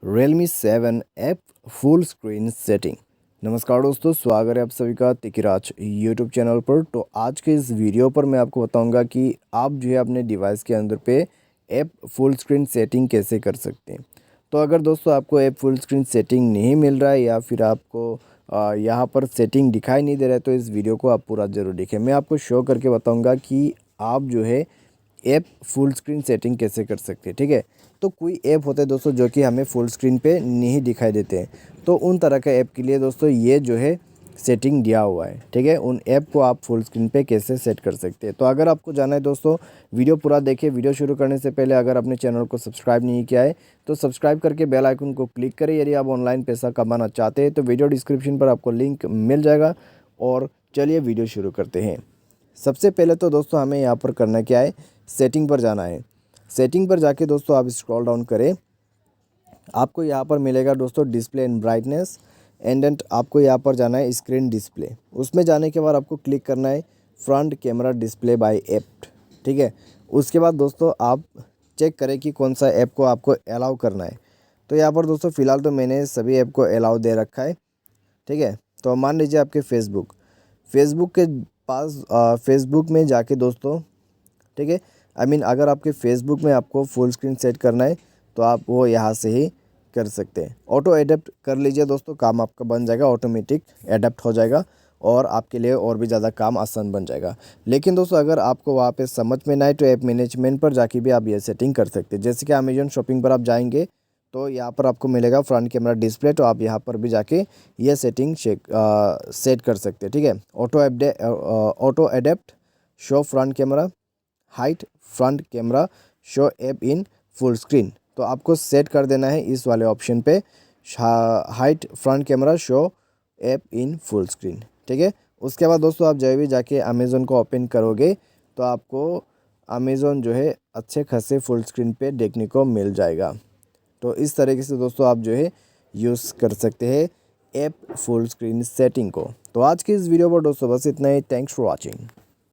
Realme 7 app full screen setting. नमस्कार दोस्तों, स्वागत है आप सभी का तिकिराज यूट्यूब चैनल पर। तो आज के इस वीडियो पर मैं आपको बताऊंगा कि आप जो है अपने डिवाइस के अंदर पे ऐप फुल स्क्रीन सेटिंग कैसे कर सकते हैं। तो अगर दोस्तों आपको ऐप फुल स्क्रीन सेटिंग नहीं मिल रहा है या फिर आपको यहाँ पर सेटिंग दिखाई नहीं दे रहा है तो इस वीडियो को आप पूरा ज़रूर देखें। मैं आपको शो करके बताऊँगा कि आप जो है ऐप फुल स्क्रीन सेटिंग कैसे कर सकते हैं। ठीक है, तो कोई ऐप होते हैं दोस्तों जो कि हमें फुल स्क्रीन पे नहीं दिखाई देते हैं, तो उन तरह के ऐप के लिए दोस्तों ये जो है सेटिंग दिया हुआ है। ठीक है, उन ऐप को आप फुल स्क्रीन पे कैसे सेट कर सकते हैं। तो अगर आपको जाना है दोस्तों, वीडियो पूरा देखिए। वीडियो शुरू करने से पहले अगर अपने चैनल को सब्सक्राइब नहीं किया है तो सब्सक्राइब करके बेल आइकन को क्लिक करें। यदि आप ऑनलाइन पैसा कमाना चाहते हैं तो वीडियो डिस्क्रिप्शन पर आपको लिंक मिल जाएगा। और चलिए वीडियो शुरू करते हैं। सबसे पहले तो दोस्तों हमें यहाँ पर करना क्या है, सेटिंग पर जाना है। सेटिंग पर जाके दोस्तों आप स्क्रॉल डाउन करें, आपको यहाँ पर मिलेगा दोस्तों डिस्प्ले एंड ब्राइटनेस एंड आपको यहाँ पर जाना है स्क्रीन डिस्प्ले। उसमें जाने के बाद आपको क्लिक करना है front camera display by app. ठीक है, उसके बाद दोस्तों आप चेक करें कि कौन सा ऐप को आपको अलाउ करना है। तो यहाँ पर दोस्तों फ़िलहाल तो मैंने सभी ऐप को अलाउ दे रखा है। ठीक है, तो मान लीजिए आपके फेसबुक के पास फेसबुक में जाके दोस्तों, ठीक है, अगर आपके फेसबुक में आपको फुल स्क्रीन सेट करना है तो आप वो यहाँ से ही कर सकते हैं। ऑटो एडेप्ट कर लीजिए दोस्तों, काम आपका बन जाएगा, ऑटोमेटिक एडेप्ट हो जाएगा और आपके लिए और भी ज़्यादा काम आसान बन जाएगा। लेकिन दोस्तों अगर आपको वहाँ पे समझ में ना आए तो ऐप मैनेजमेंट पर जाके भी आप ये सेटिंग कर सकते हैं। जैसे कि अमेजॉन शॉपिंग पर आप जाएंगे तो यहाँ पर आपको मिलेगा फ्रंट कैमरा डिस्प्ले, तो आप यहाँ पर भी जाके ये सेटिंग सेट कर सकते हैं। ठीक है, auto adapt show front camera height front camera show app in full screen, तो आपको सेट कर देना है इस वाले ऑप्शन पे, height front camera show app in full screen. ठीक है, उसके बाद दोस्तों आप जब भी जाके अमेज़ोन को ओपन करोगे तो आपको अमेज़ोन जो है अच्छे खासे फुल स्क्रीन पे देखने को मिल जाएगा। तो इस तरीके से दोस्तों आप जो है यूज़ कर सकते हैं ऐप फुल स्क्रीन सेटिंग को। तो आज की इस वीडियो पर दोस्तों बस इतना ही। Thanks for watching.